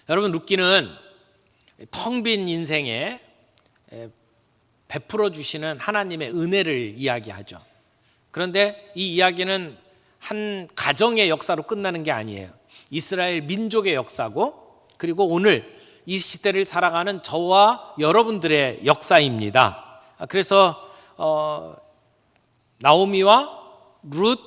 여러분, 룻기는 텅 빈 인생에 베풀어 주시는 하나님의 은혜를 이야기하죠. 그런데 이 이야기는 한 가정의 역사로 끝나는 게 아니에요. 이스라엘 민족의 역사고, 그리고 오늘 이 시대를 살아가는 저와 여러분들의 역사입니다. 그래서 나오미와 룻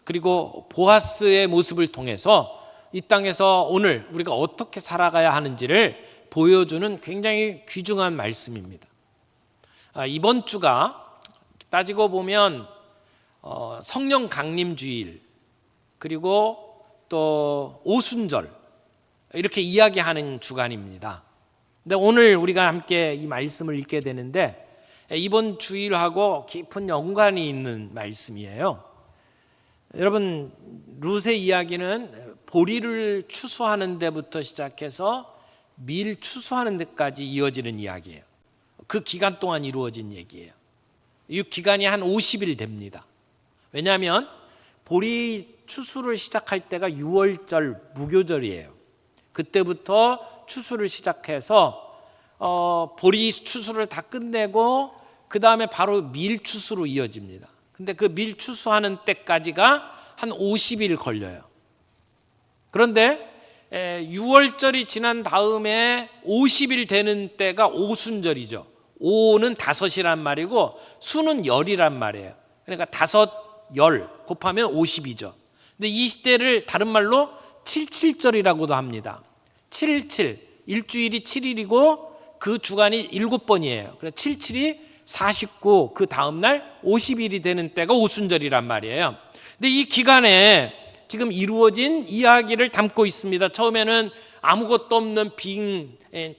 그리고 보아스의 모습을 통해서 이 땅에서 오늘 우리가 어떻게 살아가야 하는지를 보여주는 굉장히 귀중한 말씀입니다. 이번 주가 따지고 보면 성령 강림주일, 그리고 또 오순절, 이렇게 이야기하는 주간입니다. 근데 오늘 우리가 함께 이 말씀을 읽게 되는데 이번 주일하고 깊은 연관이 있는 말씀이에요. 여러분, 룻의 이야기는 보리를 추수하는 데부터 시작해서 밀 추수하는 데까지 이어지는 이야기예요. 그 기간 동안 이루어진 얘기예요. 이 기간이 한 50일 됩니다. 왜냐하면 보리 추수를 시작할 때가 6월절 무교절이에요. 그때부터 추수를 시작해서 보리 추수를 다 끝내고 그 다음에 바로 밀 추수로 이어집니다. 근데 그 밀 추수하는 때까지가 한 50일 걸려요. 그런데 6월절이 지난 다음에 50일 되는 때가 오순절이죠. 오는 5이란 말이고 수는 열이란 말이에요. 그러니까 5, 열 곱하면 50이죠. 근데 이 시대를 다른 말로 77절이라고도 합니다. 77, 일주일이 7일이고 그 주간이 7번이에요. 그래서 77이 49, 그 다음날 50일이 되는 때가 오순절이란 말이에요. 근데 이 기간에 지금 이루어진 이야기를 담고 있습니다. 처음에는 아무것도 없는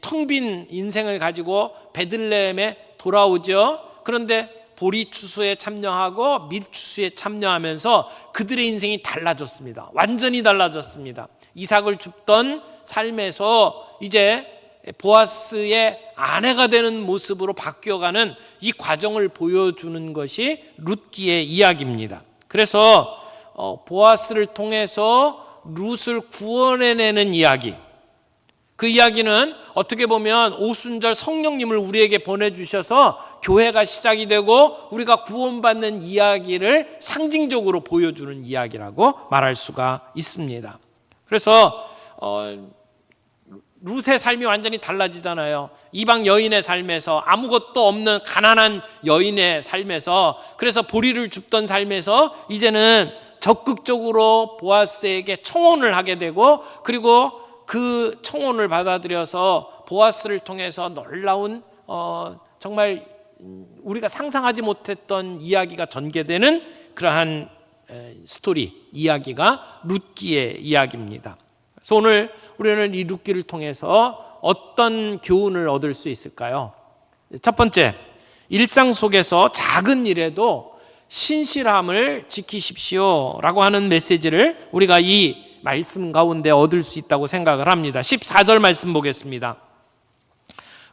텅 빈 인생을 가지고 베들레헴에 돌아오죠. 그런데 보리 추수에 참여하고 밀 추수에 참여하면서 그들의 인생이 달라졌습니다. 완전히 달라졌습니다. 이삭을 줍던 삶에서 이제 보아스의 아내가 되는 모습으로 바뀌어가는 이 과정을 보여주는 것이 룻기의 이야기입니다. 그래서 보아스를 통해서 룻을 구원해내는 이야기, 그 이야기는 어떻게 보면 오순절 성령님을 우리에게 보내주셔서 교회가 시작이 되고 우리가 구원받는 이야기를 상징적으로 보여주는 이야기라고 말할 수가 있습니다. 그래서 룻의 삶이 완전히 달라지잖아요. 이방 여인의 삶에서, 아무것도 없는 가난한 여인의 삶에서, 그래서 보리를 줍던 삶에서 이제는 적극적으로 보아스에게 청혼을 하게 되고, 그리고 그 청혼을 받아들여서 보아스를 통해서 놀라운 정말 우리가 상상하지 못했던 이야기가 전개되는 그러한 스토리, 이야기가 룻기의 이야기입니다. 그래서 오늘 우리는 이 룻기를 통해서 어떤 교훈을 얻을 수 있을까요? 첫 번째, 일상 속에서 작은 일에도 신실함을 지키십시오 라고 하는 메시지를 우리가 이 말씀 가운데 얻을 수 있다고 생각을 합니다. 14절 말씀 보겠습니다.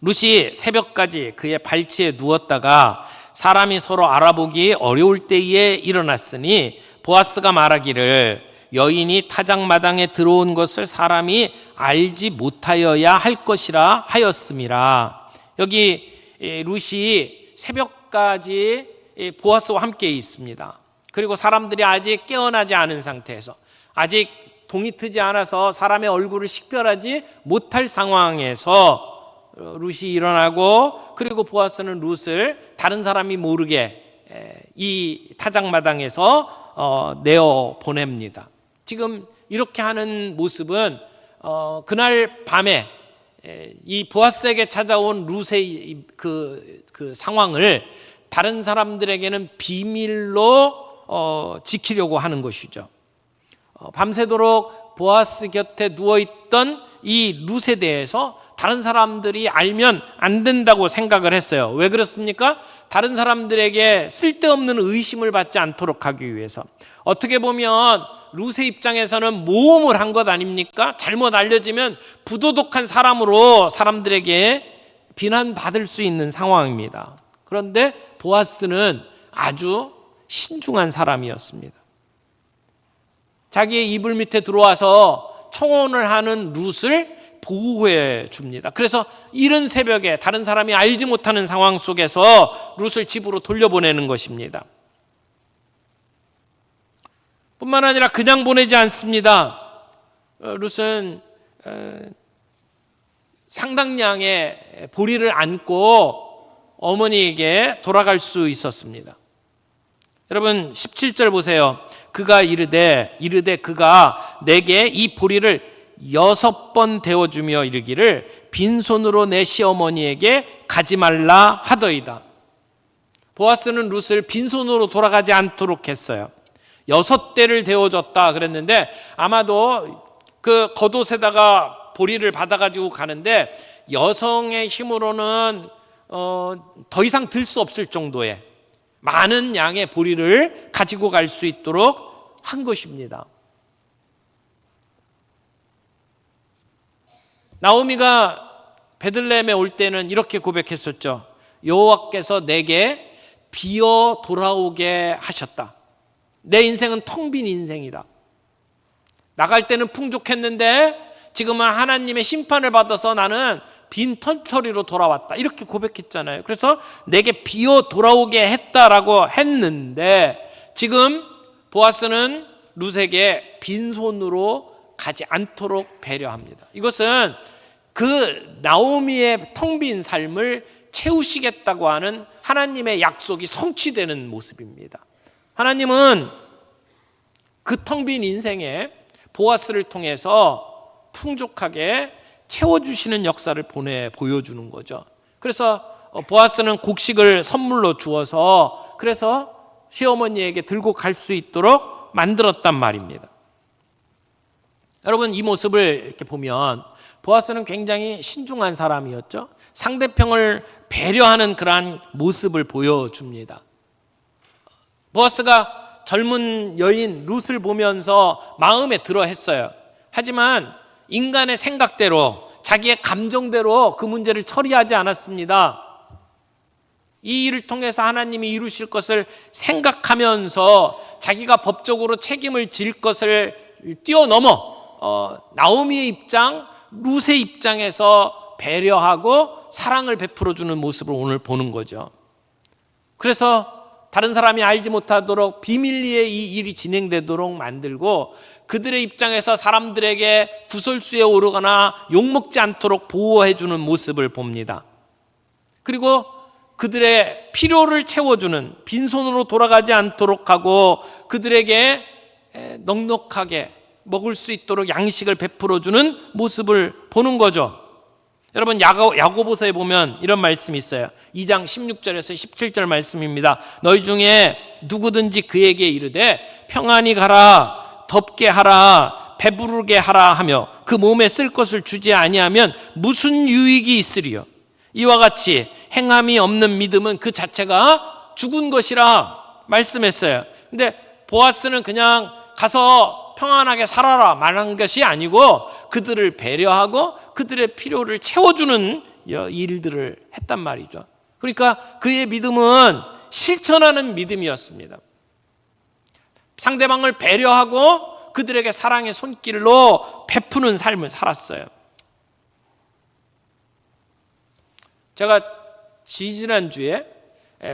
룻이 새벽까지 그의 발치에 누웠다가 사람이 서로 알아보기 어려울 때에 일어났으니 보아스가 말하기를 여인이 타작마당에 들어온 것을 사람이 알지 못하여야 할 것이라 하였음이라. 여기 룻이 새벽까지 보아스와 함께 있습니다. 그리고 사람들이 아직 깨어나지 않은 상태에서, 아직 동이 트지 않아서 사람의 얼굴을 식별하지 못할 상황에서 룻이 일어나고, 그리고 보아스는 룻을 다른 사람이 모르게 이 타작마당에서 내어 보냅니다. 지금 이렇게 하는 모습은 그날 밤에 이 보아스에게 찾아온 룻의 그 상황을 다른 사람들에게는 비밀로 지키려고 하는 것이죠. 밤새도록 보아스 곁에 누워있던 이 룻에 대해서 다른 사람들이 알면 안 된다고 생각을 했어요. 왜 그렇습니까? 다른 사람들에게 쓸데없는 의심을 받지 않도록 하기 위해서. 어떻게 보면 룻의 입장에서는 모험을 한 것 아닙니까? 잘못 알려지면 부도덕한 사람으로 사람들에게 비난받을 수 있는 상황입니다. 그런데 보아스는 아주 신중한 사람이었습니다. 자기의 이불 밑에 들어와서 청혼을 하는 룻을 보호해 줍니다. 그래서 이른 새벽에 다른 사람이 알지 못하는 상황 속에서 룻을 집으로 돌려보내는 것입니다. 뿐만 아니라 그냥 보내지 않습니다. 룻은 상당량의 보리를 안고 어머니에게 돌아갈 수 있었습니다. 여러분 17절 보세요. 그가 이르되 그가 내게 이 보리를 6번 데워주며 이르기를 빈손으로 내 시어머니에게 가지 말라 하더이다. 보아스는 룻을 빈손으로 돌아가지 않도록 했어요. 6대를 데워줬다 그랬는데 아마도 그 겉옷에다가 보리를 받아가지고 가는데 여성의 힘으로는 더 이상 들 수 없을 정도의 많은 양의 보리를 가지고 갈 수 있도록 한 것입니다. 나오미가 베들레헴에 올 때는 이렇게 고백했었죠. 여호와께서 내게 비어 돌아오게 하셨다. 내 인생은 텅 빈 인생이다. 나갈 때는 풍족했는데 지금은 하나님의 심판을 받아서 나는 빈 털터리로 돌아왔다. 이렇게 고백했잖아요. 그래서 내게 비어 돌아오게 했다라고 했는데 지금 보아스는 룻에게 빈손으로 가지 않도록 배려합니다. 이것은 그 나오미의 텅 빈 삶을 채우시겠다고 하는 하나님의 약속이 성취되는 모습입니다. 하나님은 그 텅 빈 인생에 보아스를 통해서 풍족하게 채워주시는 역사를 보여주는 거죠. 그래서 보아스는 곡식을 선물로 주어서 그래서 시어머니에게 들고 갈 수 있도록 만들었단 말입니다. 여러분 이 모습을 이렇게 보면 보아스는 굉장히 신중한 사람이었죠. 상대편을 배려하는 그러한 모습을 보여줍니다. 보아스가 젊은 여인 룻을 보면서 마음에 들어 했어요. 하지만 인간의 생각대로 자기의 감정대로 그 문제를 처리하지 않았습니다. 이 일을 통해서 하나님이 이루실 것을 생각하면서 자기가 법적으로 책임을 질 것을 뛰어넘어 나오미의 입장, 룻의 입장에서 배려하고 사랑을 베풀어주는 모습을 오늘 보는 거죠. 그래서 다른 사람이 알지 못하도록 비밀리에 이 일이 진행되도록 만들고 그들의 입장에서 사람들에게 구설수에 오르거나 욕먹지 않도록 보호해주는 모습을 봅니다. 그리고 그들의 필요를 채워주는 빈손으로 돌아가지 않도록 하고 그들에게 넉넉하게 먹을 수 있도록 양식을 베풀어주는 모습을 보는 거죠. 여러분 야고보서에 보면 이런 말씀이 있어요. 2장 16절에서 17절 말씀입니다. 너희 중에 누구든지 그에게 이르되 평안히 가라 덥게 하라 배부르게 하라 하며 그 몸에 쓸 것을 주지 아니하면 무슨 유익이 있으리요. 이와 같이 행함이 없는 믿음은 그 자체가 죽은 것이라 말씀했어요. 근데 보아스는 그냥 가서 평안하게 살아라 말한 것이 아니고 그들을 배려하고 그들의 필요를 채워주는 일들을 했단 말이죠. 그러니까 그의 믿음은 실천하는 믿음이었습니다. 상대방을 배려하고 그들에게 사랑의 손길로 베푸는 삶을 살았어요. 제가 지지난주에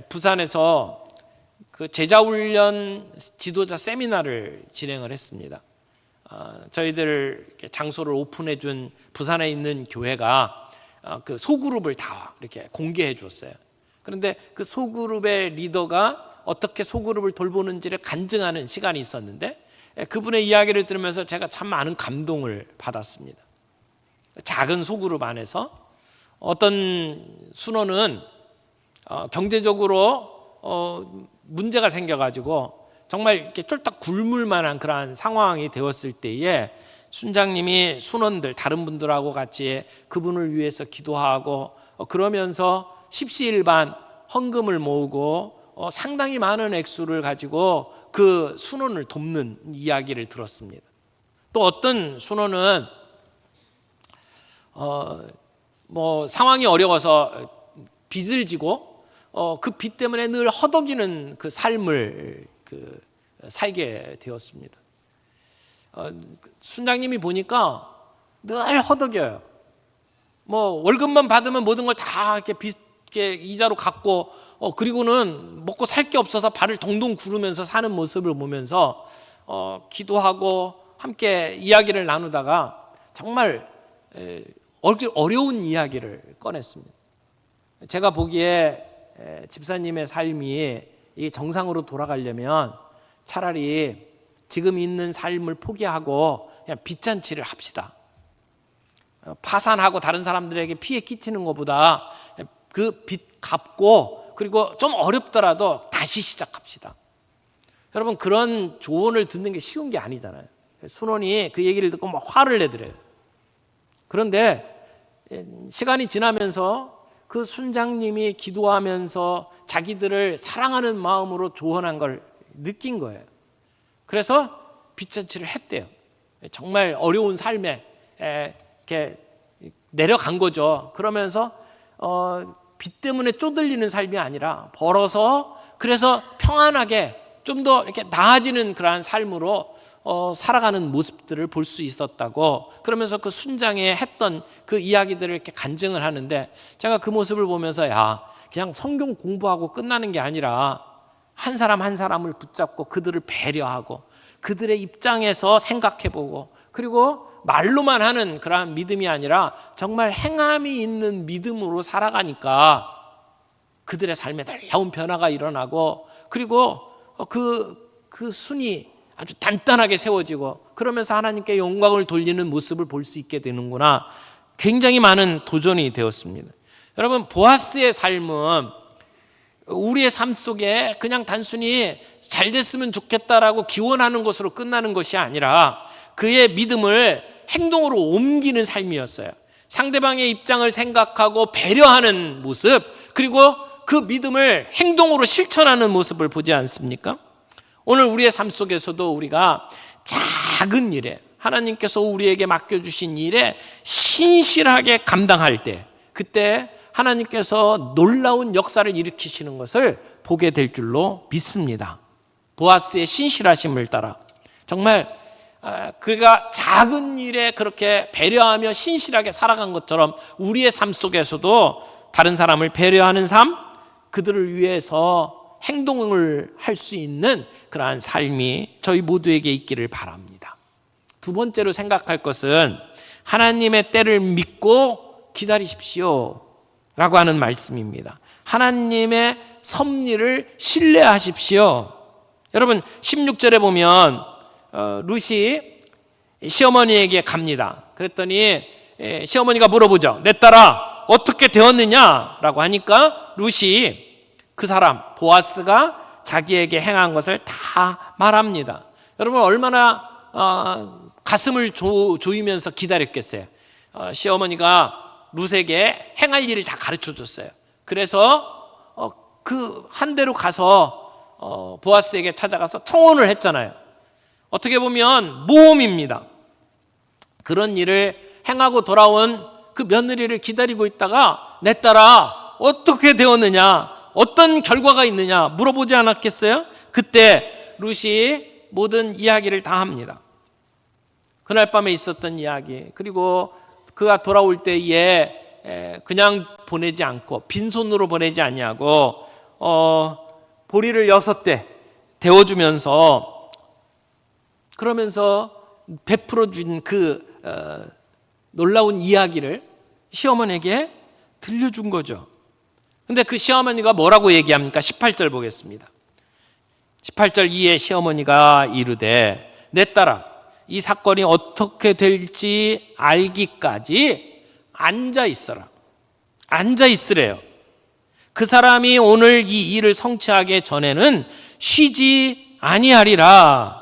부산에서 그 제자훈련 지도자 세미나를 진행을 했습니다. 저희들 장소를 오픈해 준 부산에 있는 교회가 그 소그룹을 다 이렇게 공개해 줬어요. 그런데 그 소그룹의 리더가 어떻게 소그룹을 돌보는지를 간증하는 시간이 있었는데 그분의 이야기를 들으면서 제가 참 많은 감동을 받았습니다. 작은 소그룹 안에서 어떤 순원은 경제적으로 문제가 생겨가지고 정말 이렇게 쫄딱 굶을 만한 그러한 상황이 되었을 때에 순장님이 순원들 다른 분들하고 같이 그분을 위해서 기도하고 그러면서 십시일반 헌금을 모으고 상당히 많은 액수를 가지고 그 순원을 돕는 이야기를 들었습니다. 또 어떤 순원은 상황이 어려워서 빚을 지고 그 빚 때문에 늘 허덕이는 그 삶을 살게 되었습니다. 순장님이 보니까 늘 허덕여요. 뭐 월급만 받으면 모든 걸 다 이렇게 이자로 갚고 그리고는 먹고 살 게 없어서 발을 동동 구르면서 사는 모습을 보면서 기도하고 함께 이야기를 나누다가 정말 어려운 이야기를 꺼냈습니다. 제가 보기에 집사님의 삶이 정상으로 돌아가려면 차라리 지금 있는 삶을 포기하고 그냥 빚잔치를 합시다. 파산하고 다른 사람들에게 피해 끼치는 것보다 그 빚 갚고 그리고 좀 어렵더라도 다시 시작합시다. 여러분, 그런 조언을 듣는 게 쉬운 게 아니잖아요. 순원이 그 얘기를 듣고 막 화를 내더래요. 그런데 시간이 지나면서 그 순장님이 기도하면서 자기들을 사랑하는 마음으로 조언한 걸 느낀 거예요. 그래서 빚잔치를 했대요. 정말 어려운 삶에 이렇게 내려간 거죠. 그러면서 빚 때문에 쪼들리는 삶이 아니라 벌어서 그래서 평안하게 좀 더 이렇게 나아지는 그러한 삶으로 살아가는 모습들을 볼 수 있었다고, 그러면서 그 순장에 했던 그 이야기들을 이렇게 간증을 하는데, 제가 그 모습을 보면서 그냥 성경 공부하고 끝나는 게 아니라 한 사람 한 사람을 붙잡고 그들을 배려하고 그들의 입장에서 생각해보고, 그리고 말로만 하는 그러한 믿음이 아니라 정말 행함이 있는 믿음으로 살아가니까 그들의 삶에 놀라운 변화가 일어나고, 그리고 그 순이 아주 단단하게 세워지고, 그러면서 하나님께 영광을 돌리는 모습을 볼 수 있게 되는구나. 굉장히 많은 도전이 되었습니다. 여러분, 보아스의 삶은 우리의 삶 속에 그냥 단순히 잘 됐으면 좋겠다라고 기원하는 것으로 끝나는 것이 아니라 그의 믿음을 행동으로 옮기는 삶이었어요. 상대방의 입장을 생각하고 배려하는 모습, 그리고 그 믿음을 행동으로 실천하는 모습을 보지 않습니까? 오늘 우리의 삶 속에서도 우리가 작은 일에, 하나님께서 우리에게 맡겨주신 일에 신실하게 감당할 때, 그때 하나님께서 놀라운 역사를 일으키시는 것을 보게 될 줄로 믿습니다. 보아스의 신실하심을 따라 정말 그가 작은 일에 그렇게 배려하며 신실하게 살아간 것처럼 우리의 삶 속에서도 다른 사람을 배려하는 삶, 그들을 위해서 행동을 할 수 있는 그러한 삶이 저희 모두에게 있기를 바랍니다. 두 번째로 생각할 것은 하나님의 때를 믿고 기다리십시오 라고 하는 말씀입니다. 하나님의 섭리를 신뢰하십시오. 여러분, 16절에 보면 룻이 시어머니에게 갑니다. 그랬더니 시어머니가 물어보죠. 내 딸아, 어떻게 되었느냐라고 하니까 룻이 그 사람 보아스가 자기에게 행한 것을 다 말합니다. 여러분, 얼마나 가슴을 조이면서 기다렸겠어요. 시어머니가 룻에게 행할 일을 다 가르쳐 줬어요. 그래서 그 한 대로 가서 보아스에게 찾아가서 청혼을 했잖아요. 어떻게 보면 모험입니다. 그런 일을 행하고 돌아온 그 며느리를 기다리고 있다가 내 딸아 어떻게 되었느냐, 어떤 결과가 있느냐 물어보지 않았겠어요? 그때 룻이 모든 이야기를 다 합니다. 그날 밤에 있었던 이야기, 그리고 그가 돌아올 때에 그냥 보내지 않고 빈손으로 보내지 아니하고 보리를 6대 데워주면서, 그러면서 베풀어준 그 놀라운 이야기를 시어머니에게 들려준 거죠. 근데 그 시어머니가 뭐라고 얘기합니까? 18절 보겠습니다. 18절 이에 시어머니가 이르되 내 딸아, 이 사건이 어떻게 될지 알기까지 앉아 있어라. 앉아 있으래요. 그 사람이 오늘 이 일을 성취하기 전에는 쉬지 아니하리라.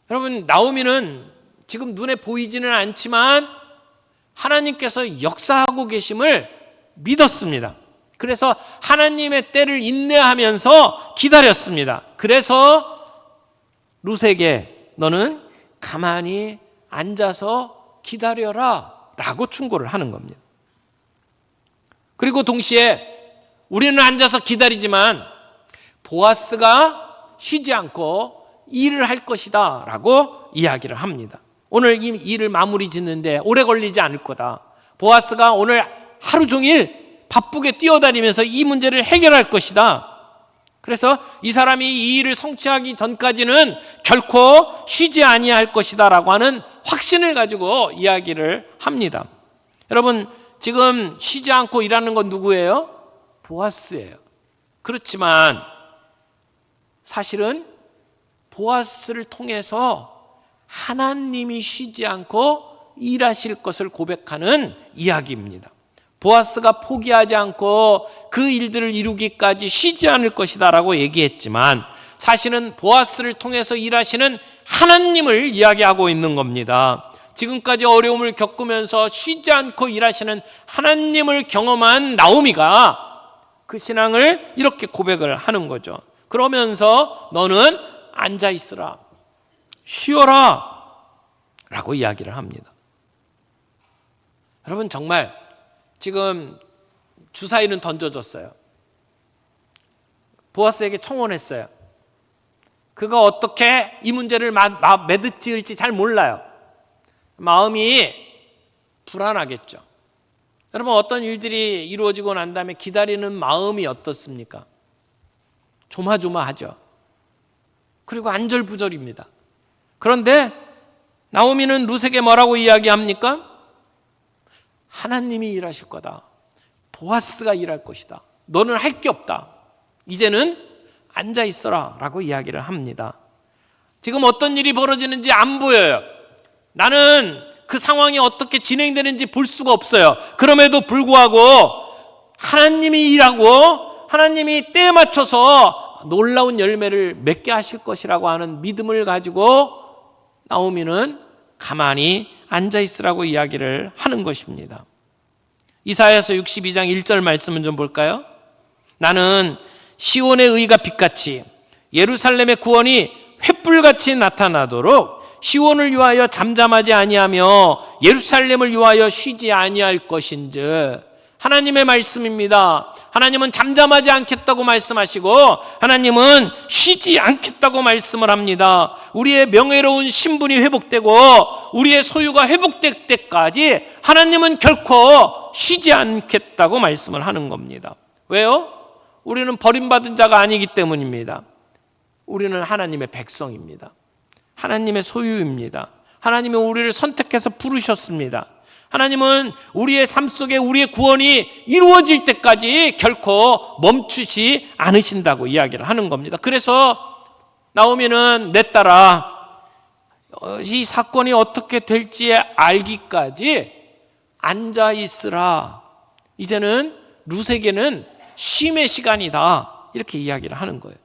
여러분, 나오미는 지금 눈에 보이지는 않지만 하나님께서 역사하고 계심을 믿었습니다. 그래서 하나님의 때를 인내하면서 기다렸습니다. 그래서 룻에게 너는 가만히 앉아서 기다려라 라고 충고를 하는 겁니다. 그리고 동시에 우리는 앉아서 기다리지만 보아스가 쉬지 않고 일을 할 것이다 라고 이야기를 합니다. 오늘 이 일을 마무리 짓는데 오래 걸리지 않을 거다. 보아스가 오늘 하루 종일 바쁘게 뛰어다니면서 이 문제를 해결할 것이다. 그래서 이 사람이 이 일을 성취하기 전까지는 결코 쉬지 아니할 것이다 라고 하는 확신을 가지고 이야기를 합니다. 여러분, 지금 쉬지 않고 일하는 건 누구예요? 보아스예요. 그렇지만 사실은 보아스를 통해서 하나님이 쉬지 않고 일하실 것을 고백하는 이야기입니다. 보아스가 포기하지 않고 그 일들을 이루기까지 쉬지 않을 것이다 라고 얘기했지만 사실은 보아스를 통해서 일하시는 하나님을 이야기하고 있는 겁니다. 지금까지 어려움을 겪으면서 쉬지 않고 일하시는 하나님을 경험한 나오미가 그 신앙을 이렇게 고백을 하는 거죠. 그러면서 너는 앉아 있으라, 쉬어라 라고 이야기를 합니다. 여러분, 정말 지금 주사위는 던져줬어요. 보아스에게 청혼했어요. 그가 어떻게 이 문제를 매듭지을지 잘 몰라요. 마음이 불안하겠죠. 여러분, 어떤 일들이 이루어지고 난 다음에 기다리는 마음이 어떻습니까? 조마조마하죠. 그리고 안절부절입니다. 그런데 나오미는 룻에게 뭐라고 이야기합니까? 하나님이 일하실 거다. 보아스가 일할 것이다. 너는 할 게 없다. 이제는 앉아 있어라 라고 이야기를 합니다. 지금 어떤 일이 벌어지는지 안 보여요. 나는 그 상황이 어떻게 진행되는지 볼 수가 없어요. 그럼에도 불구하고 하나님이 일하고 하나님이 때에 맞춰서 놀라운 열매를 맺게 하실 것이라고 하는 믿음을 가지고 나오미는 가만히 앉아있으라고 이야기를 하는 것입니다. 이사야서 62장 1절 말씀은 좀 볼까요? 나는 시온의 의가 빛같이 예루살렘의 구원이 횃불같이 나타나도록 시온을 위하여 잠잠하지 아니하며 예루살렘을 위하여 쉬지 아니할 것인즉, 하나님의 말씀입니다. 하나님은 잠잠하지 않겠다고 말씀하시고 하나님은 쉬지 않겠다고 말씀을 합니다. 우리의 명예로운 신분이 회복되고 우리의 소유가 회복될 때까지 하나님은 결코 쉬지 않겠다고 말씀을 하는 겁니다. 왜요? 우리는 버림받은 자가 아니기 때문입니다. 우리는 하나님의 백성입니다. 하나님의 소유입니다. 하나님은 우리를 선택해서 부르셨습니다. 하나님은 우리의 삶 속에 우리의 구원이 이루어질 때까지 결코 멈추지 않으신다고 이야기를 하는 겁니다. 그래서 나오미는 내 딸아, 이 사건이 어떻게 될지 알기까지 앉아 있으라. 이제는 룻에게는 쉼의 시간이다. 이렇게 이야기를 하는 거예요.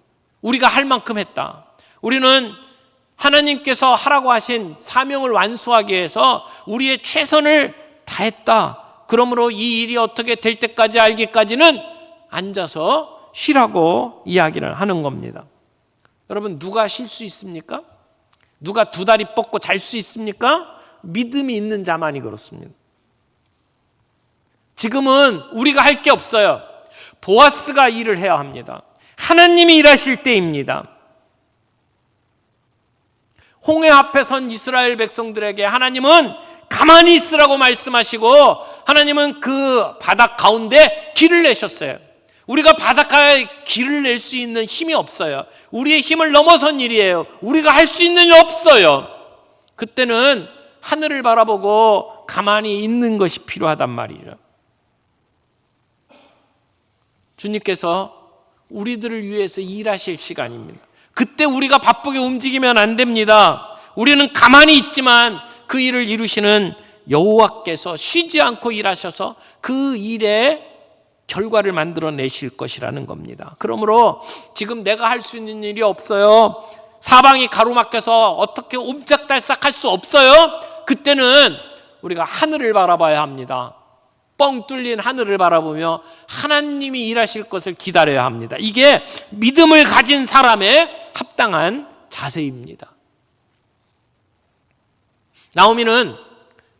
우리가 할 만큼 했다. 우리는 하나님께서 하라고 하신 사명을 완수하기 위해서 우리의 최선을 다했다. 그러므로 이 일이 어떻게 될 때까지 알기까지는 앉아서 쉬라고 이야기를 하는 겁니다. 여러분, 누가 쉴 수 있습니까? 누가 두 다리 뻗고 잘 수 있습니까? 믿음이 있는 자만이 그렇습니다. 지금은 우리가 할 게 없어요. 보아스가 일을 해야 합니다. 하나님이 일하실 때입니다. 홍해 앞에 선 이스라엘 백성들에게 하나님은 가만히 있으라고 말씀하시고 하나님은 그 바닥 가운데 길을 내셨어요. 우리가 바닷가에 길을 낼 수 있는 힘이 없어요. 우리의 힘을 넘어선 일이에요. 우리가 할 수 있는 일 없어요. 그때는 하늘을 바라보고 가만히 있는 것이 필요하단 말이죠. 주님께서 우리들을 위해서 일하실 시간입니다. 그때 우리가 바쁘게 움직이면 안 됩니다. 우리는 가만히 있지만 그 일을 이루시는 여호와께서 쉬지 않고 일하셔서 그 일의 결과를 만들어내실 것이라는 겁니다. 그러므로 지금 내가 할 수 있는 일이 없어요. 사방이 가로막혀서 어떻게 옴짝달싹 할 수 없어요. 그때는 우리가 하늘을 바라봐야 합니다. 뻥 뚫린 하늘을 바라보며 하나님이 일하실 것을 기다려야 합니다. 이게 믿음을 가진 사람의 합당한 자세입니다. 나오미는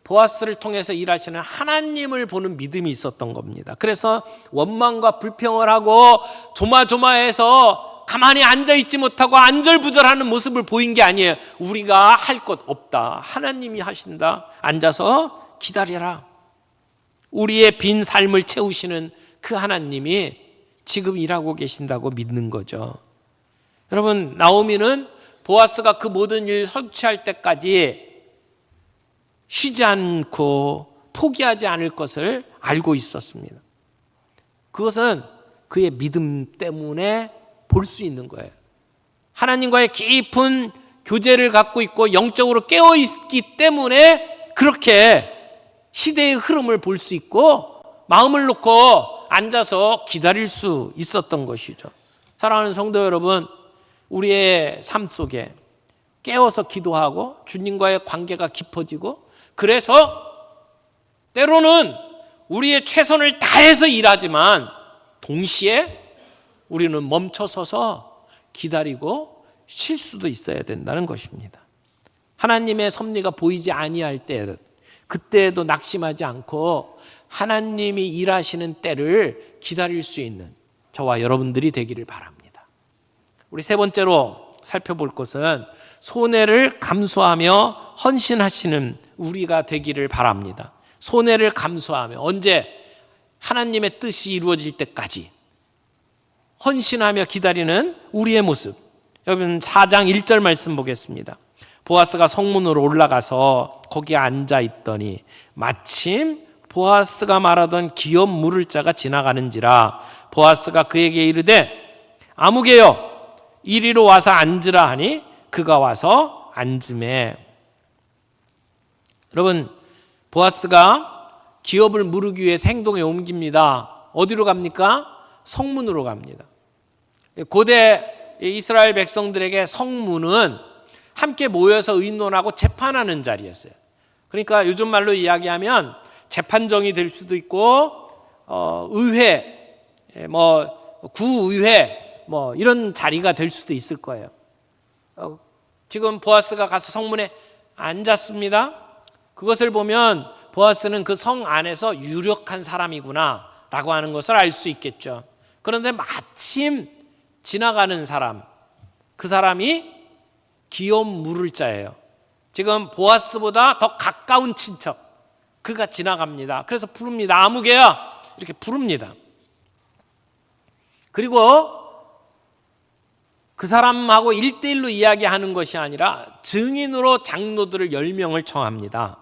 보아스를 통해서 일하시는 하나님을 보는 믿음이 있었던 겁니다. 그래서 원망과 불평을 하고 조마조마해서 가만히 앉아있지 못하고 안절부절하는 모습을 보인 게 아니에요. 우리가 할 것 없다. 하나님이 하신다. 앉아서 기다려라. 우리의 빈 삶을 채우시는 그 하나님이 지금 일하고 계신다고 믿는 거죠. 여러분, 나오미는 보아스가 그 모든 일 성취할 때까지 쉬지 않고 포기하지 않을 것을 알고 있었습니다. 그것은 그의 믿음 때문에 볼 수 있는 거예요. 하나님과의 깊은 교제를 갖고 있고 영적으로 깨어있기 때문에 그렇게 시대의 흐름을 볼 수 있고 마음을 놓고 앉아서 기다릴 수 있었던 것이죠. 사랑하는 성도 여러분, 우리의 삶 속에 깨어서 기도하고 주님과의 관계가 깊어지고, 그래서 때로는 우리의 최선을 다해서 일하지만 동시에 우리는 멈춰서서 기다리고 쉴 수도 있어야 된다는 것입니다. 하나님의 섭리가 보이지 아니할 때, 그때에도 낙심하지 않고 하나님이 일하시는 때를 기다릴 수 있는 저와 여러분들이 되기를 바랍니다. 우리 세 번째로 살펴볼 것은 손해를 감수하며 헌신하시는 우리가 되기를 바랍니다. 손해를 감수하며, 언제? 하나님의 뜻이 이루어질 때까지 헌신하며 기다리는 우리의 모습. 여러분, 4장 1절 말씀 보겠습니다. 보아스가 성문으로 올라가서 거기에 앉아 있더니 마침 보아스가 말하던 기업 물을 자가 지나가는지라. 보아스가 그에게 이르되 아무개여 이리로 와서 앉으라 하니 그가 와서 앉으매. 여러분, 보아스가 기업을 물으기 위해서 행동에 옮깁니다. 어디로 갑니까? 성문으로 갑니다. 고대 이스라엘 백성들에게 성문은 함께 모여서 의논하고 재판하는 자리였어요. 그러니까 요즘 말로 이야기하면 재판정이 될 수도 있고, 의회, 구의회, 이런 자리가 될 수도 있을 거예요. 지금 보아스가 가서 성문에 앉았습니다. 그것을 보면 보아스는 그 성 안에서 유력한 사람이구나 라고 하는 것을 알 수 있겠죠. 그런데 마침 지나가는 사람, 그 사람이 기업 물을 자예요. 지금 보아스보다 더 가까운 친척, 그가 지나갑니다. 그래서 부릅니다. 아무개야, 이렇게 부릅니다. 그리고 그 사람하고 1대1로 이야기하는 것이 아니라 증인으로 장로들을 10명을 청합니다.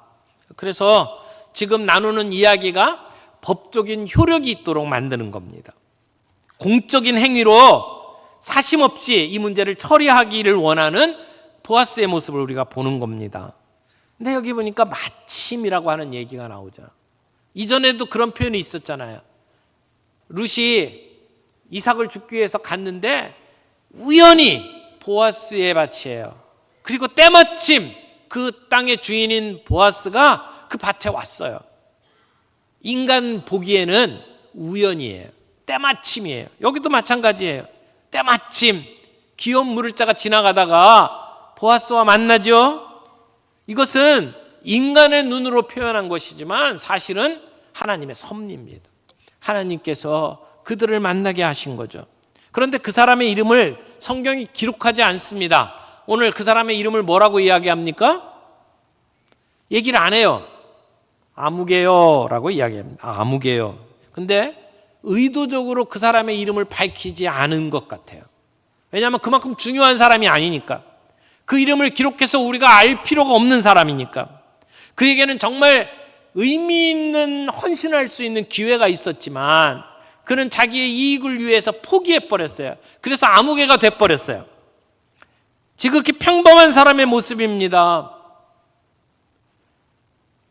그래서 지금 나누는 이야기가 법적인 효력이 있도록 만드는 겁니다. 공적인 행위로 사심없이 이 문제를 처리하기를 원하는 보아스의 모습을 우리가 보는 겁니다. 근데 여기 보니까 마침이라고 하는 얘기가 나오죠. 이전에도 그런 표현이 있었잖아요. 룻이 이삭을 죽기 위해서 갔는데 우연히 보아스의 밭이에요. 그리고 때마침 그 땅의 주인인 보아스가 그 밭에 왔어요. 인간 보기에는 우연이에요. 때마침이에요. 여기도 마찬가지예요. 때마침 기업 물을 자가 지나가다가 보아스와 만나죠. 이것은 인간의 눈으로 표현한 것이지만 사실은 하나님의 섭리입니다. 하나님께서 그들을 만나게 하신 거죠. 그런데 그 사람의 이름을 성경이 기록하지 않습니다. 오늘 그 사람의 이름을 뭐라고 이야기합니까? 얘기를 안 해요. 아무개요 라고 이야기합니다. 아무개요. 근데 의도적으로 그 사람의 이름을 밝히지 않은 것 같아요. 왜냐하면 그만큼 중요한 사람이 아니니까. 그 이름을 기록해서 우리가 알 필요가 없는 사람이니까. 그에게는 정말 의미 있는 헌신할 수 있는 기회가 있었지만 그는 자기의 이익을 위해서 포기해버렸어요. 그래서 아무개가 돼버렸어요. 지극히 평범한 사람의 모습입니다.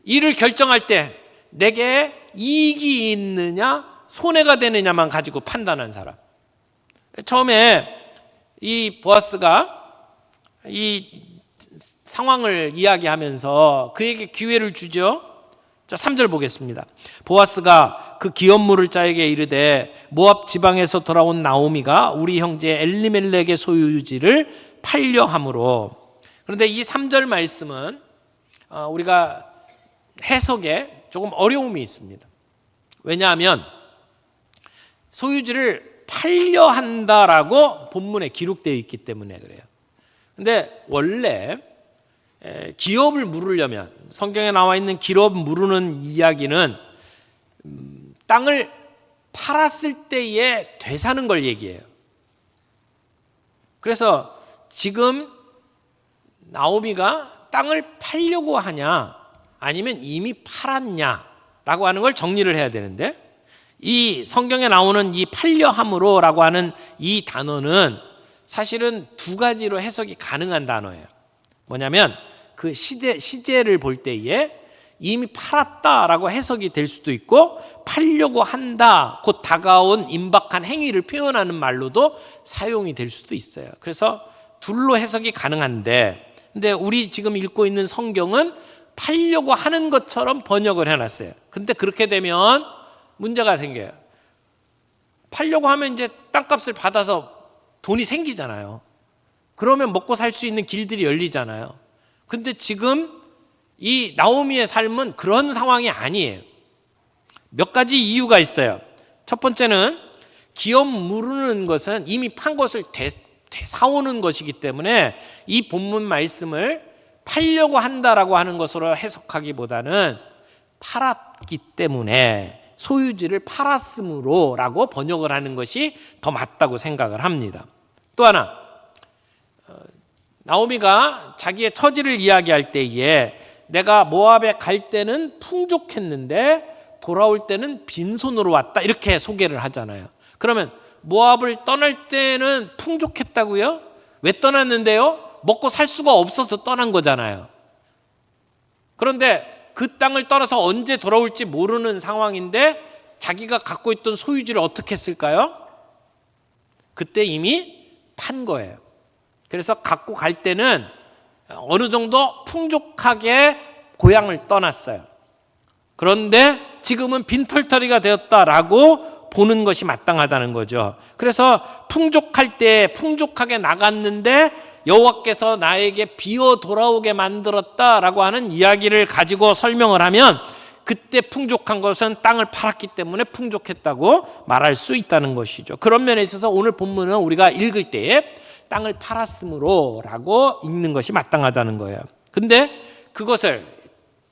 일을 결정할 때 내게 이익이 있느냐 손해가 되느냐만 가지고 판단한 사람. 처음에 이 보아스가 이 상황을 이야기하면서 그에게 기회를 주죠. 자, 3절 보겠습니다. 보아스가 그 기업 물을 자에게 이르되 모압 지방에서 돌아온 나오미가 우리 형제 엘리멜렉의 소유지를 팔려 함으로. 그런데 이 3절 말씀은 우리가 해석에 조금 어려움이 있습니다. 왜냐하면 소유지를 팔려 한다라고 본문에 기록되어 있기 때문에 그래요. 근데 원래 기업을 물으려면 성경에 나와 있는 기업 물으는 이야기는 땅을 팔았을 때에 되사는 걸 얘기해요. 그래서 지금 나오미가 땅을 팔려고 하냐 아니면 이미 팔았냐라고 하는 걸 정리를 해야 되는데, 이 성경에 나오는 이 팔려함으로라고 하는 이 단어는 사실은 두 가지로 해석이 가능한 단어예요. 뭐냐면 그 시제를 볼 때에 이미 팔았다라고 해석이 될 수도 있고, 팔려고 한다, 곧 다가온 임박한 행위를 표현하는 말로도 사용이 될 수도 있어요. 그래서 둘로 해석이 가능한데, 근데 우리 지금 읽고 있는 성경은 팔려고 하는 것처럼 번역을 해놨어요. 근데 그렇게 되면 문제가 생겨요. 팔려고 하면 이제 땅값을 받아서 돈이 생기잖아요. 그러면 먹고 살 수 있는 길들이 열리잖아요. 근데 지금 이 나오미의 삶은 그런 상황이 아니에요. 몇 가지 이유가 있어요. 첫 번째는 기업 무르는 것은 이미 판 것을 되사오는 것이기 때문에 이 본문 말씀을 팔려고 한다라고 하는 것으로 해석하기보다는 팔았기 때문에 소유지를 팔았으므로 라고 번역을 하는 것이 더 맞다고 생각을 합니다. 또 하나, 나오미가 자기의 처지를 이야기할 때에 내가 모압에 갈 때는 풍족했는데 돌아올 때는 빈손으로 왔다, 이렇게 소개를 하잖아요. 그러면 모압을 떠날 때는 풍족했다고요? 왜 떠났는데요? 먹고 살 수가 없어서 떠난 거잖아요. 그런데 그 땅을 떠나서 언제 돌아올지 모르는 상황인데 자기가 갖고 있던 소유지를 어떻게 했을까요? 그때 이미 판 거예요. 그래서 갖고 갈 때는 어느 정도 풍족하게 고향을 떠났어요. 그런데 지금은 빈털터리가 되었다라고 보는 것이 마땅하다는 거죠. 그래서 풍족할 때 풍족하게 나갔는데 여호와께서 나에게 비어 돌아오게 만들었다라고 하는 이야기를 가지고 설명을 하면, 그때 풍족한 것은 땅을 팔았기 때문에 풍족했다고 말할 수 있다는 것이죠. 그런 면에 있어서 오늘 본문은 우리가 읽을 때에 땅을 팔았으므로 라고 읽는 것이 마땅하다는 거예요. 근데 그것을,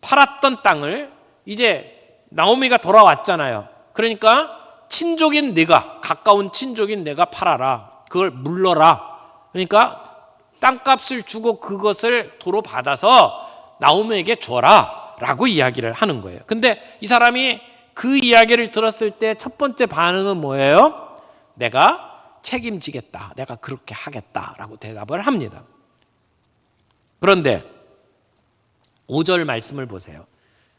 팔았던 땅을 이제 나오미가 돌아왔잖아요. 그러니까 친족인 내가, 가까운 친족인 내가 팔아라, 그걸 물러라. 그러니까 땅값을 주고 그것을 도로 받아서 나오미에게 줘라 라고 이야기를 하는 거예요. 근데 이 사람이 그 이야기를 들었을 때 첫 번째 반응은 뭐예요? 내가 책임지겠다, 내가 그렇게 하겠다라고 대답을 합니다. 그런데 5절 말씀을 보세요.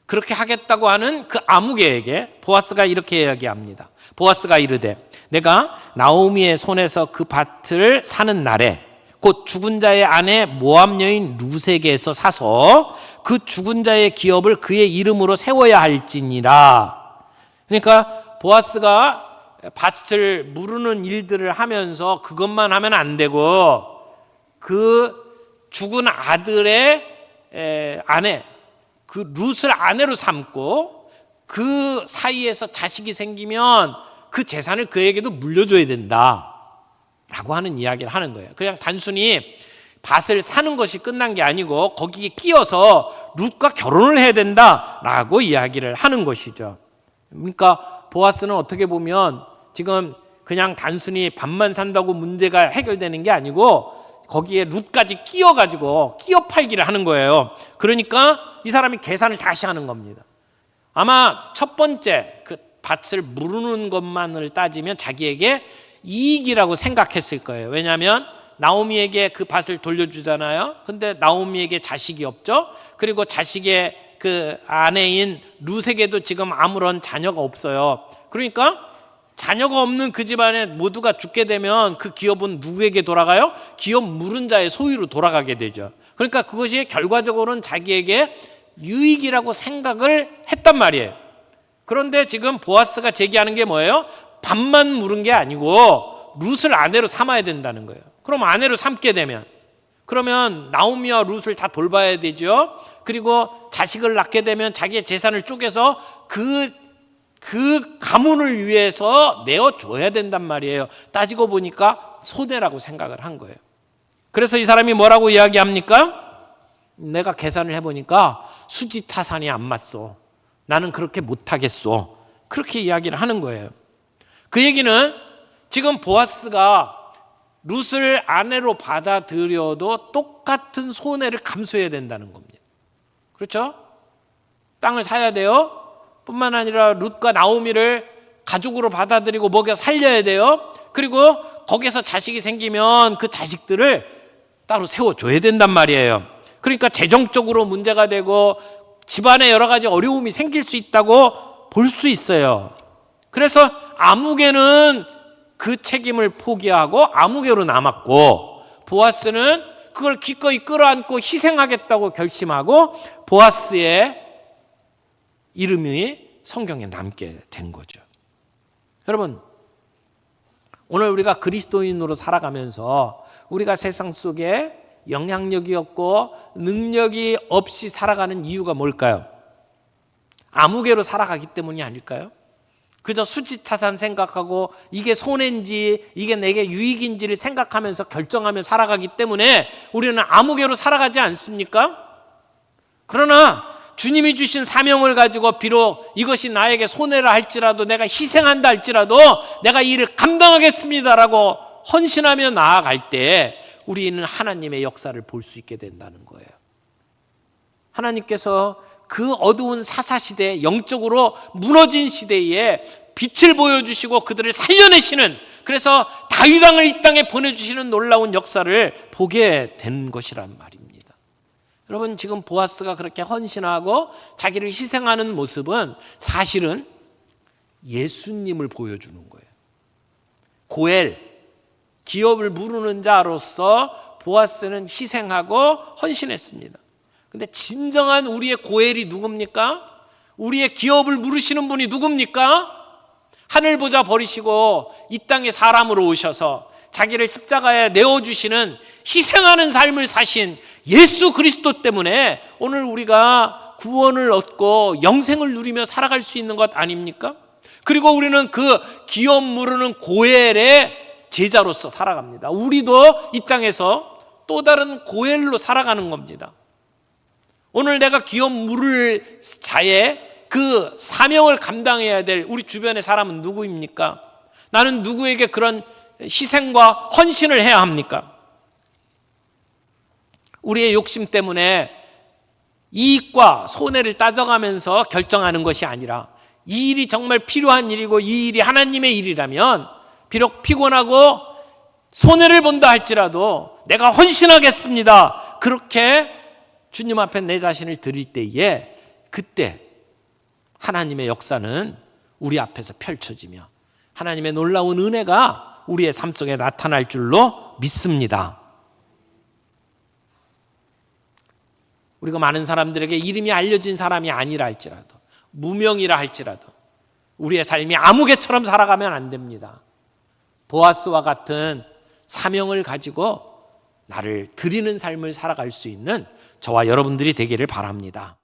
그렇게 하겠다고 하는 그 아무개에게 보아스가 이렇게 이야기합니다. 보아스가 이르되 내가 나오미의 손에서 그 밭을 사는 날에 곧 죽은 자의 아내 모압 여인 루세게에서 사서 그 죽은 자의 기업을 그의 이름으로 세워야 할지니라. 그러니까 보아스가 밭을 무르는 일들을 하면서 그것만 하면 안 되고, 그 죽은 아들의 아내, 그 룻을 아내로 삼고 그 사이에서 자식이 생기면 그 재산을 그에게도 물려줘야 된다 라고 하는 이야기를 하는 거예요. 그냥 단순히 밭을 사는 것이 끝난 게 아니고 거기에 끼어서 룻과 결혼을 해야 된다라고 이야기를 하는 것이죠. 그러니까 보아스는 어떻게 보면 지금 그냥 단순히 밭만 산다고 문제가 해결되는 게 아니고 거기에 룻까지 끼어가지고 끼어 팔기를 하는 거예요. 그러니까 이 사람이 계산을 다시 하는 겁니다. 아마 첫 번째 그 밭을 무르는 것만을 따지면 자기에게 이익이라고 생각했을 거예요. 왜냐하면 나오미에게 그 밭을 돌려주잖아요. 근데 나오미에게 자식이 없죠. 그리고 자식의 그 아내인 룻에게도 지금 아무런 자녀가 없어요. 그러니까 자녀가 없는 그 집안에 모두가 죽게 되면 그 기업은 누구에게 돌아가요? 기업 물은 자의 소유로 돌아가게 되죠. 그러니까 그것이 결과적으로는 자기에게 유익이라고 생각을 했단 말이에요. 그런데 지금 보아스가 제기하는 게 뭐예요? 밭만 물은 게 아니고 룻을 아내로 삼아야 된다는 거예요. 그럼 아내로 삼게 되면, 그러면 나오미와 룻을 다 돌봐야 되죠. 그리고 자식을 낳게 되면 자기의 재산을 쪼개서 그 가문을 위해서 내어줘야 된단 말이에요. 따지고 보니까 손해라고 생각을 한 거예요. 그래서 이 사람이 뭐라고 이야기합니까? 내가 계산을 해보니까 수지타산이 안 맞소. 나는 그렇게 못하겠소. 그렇게 이야기를 하는 거예요. 그 얘기는 지금 보아스가 룻을 아내로 받아들여도 똑같은 손해를 감수해야 된다는 겁니다. 그렇죠? 땅을 사야 돼요. 뿐만 아니라 룻과 나오미를 가족으로 받아들이고 먹여 살려야 돼요. 그리고 거기서 자식이 생기면 그 자식들을 따로 세워줘야 된단 말이에요. 그러니까 재정적으로 문제가 되고 집안에 여러 가지 어려움이 생길 수 있다고 볼 수 있어요. 그래서 아무개는 그 책임을 포기하고 아무개로 남았고, 보아스는 그걸 기꺼이 끌어안고 희생하겠다고 결심하고 보아스의 이름이 성경에 남게 된 거죠. 여러분, 오늘 우리가 그리스도인으로 살아가면서 우리가 세상 속에 영향력이 없고 능력이 없이 살아가는 이유가 뭘까요? 아무개로 살아가기 때문이 아닐까요? 그저 수지타산 생각하고 이게 손해인지 이게 내게 유익인지를 생각하면서 결정하며 살아가기 때문에 우리는 아무개로 살아가지 않습니까? 그러나 주님이 주신 사명을 가지고 비록 이것이 나에게 손해라 할지라도, 내가 희생한다 할지라도 내가 이 일을 감당하겠습니다라고 헌신하며 나아갈 때 우리는 하나님의 역사를 볼 수 있게 된다는 거예요. 하나님께서 그 어두운 사사시대, 영적으로 무너진 시대에 빛을 보여주시고 그들을 살려내시는, 그래서 다윗 왕을 이 땅에 보내주시는 놀라운 역사를 보게 된 것이란 말입니다. 여러분, 지금 보아스가 그렇게 헌신하고 자기를 희생하는 모습은 사실은 예수님을 보여주는 거예요. 고엘, 기업을 무르는 자로서 보아스는 희생하고 헌신했습니다. 근데 진정한 우리의 고엘이 누굽니까? 우리의 기업을 물으시는 분이 누굽니까? 하늘 보자 버리시고 이 땅에 사람으로 오셔서 자기를 십자가에 내어주시는, 희생하는 삶을 사신 예수 그리스도 때문에 오늘 우리가 구원을 얻고 영생을 누리며 살아갈 수 있는 것 아닙니까? 그리고 우리는 그 기업 무르는 고엘의 제자로서 살아갑니다. 우리도 이 땅에서 또 다른 고엘로 살아가는 겁니다. 오늘 내가 기업 물을 자의 그 사명을 감당해야 될 우리 주변의 사람은 누구입니까? 나는 누구에게 그런 희생과 헌신을 해야 합니까? 우리의 욕심 때문에 이익과 손해를 따져가면서 결정하는 것이 아니라, 이 일이 정말 필요한 일이고 이 일이 하나님의 일이라면 비록 피곤하고 손해를 본다 할지라도 내가 헌신하겠습니다, 그렇게 주님 앞에 내 자신을 드릴 때에 그때 하나님의 역사는 우리 앞에서 펼쳐지며 하나님의 놀라운 은혜가 우리의 삶 속에 나타날 줄로 믿습니다. 우리가 많은 사람들에게 이름이 알려진 사람이 아니라 할지라도, 무명이라 할지라도 우리의 삶이 아무개처럼 살아가면 안 됩니다. 보아스와 같은 사명을 가지고 나를 드리는 삶을 살아갈 수 있는 저와 여러분들이 되기를 바랍니다.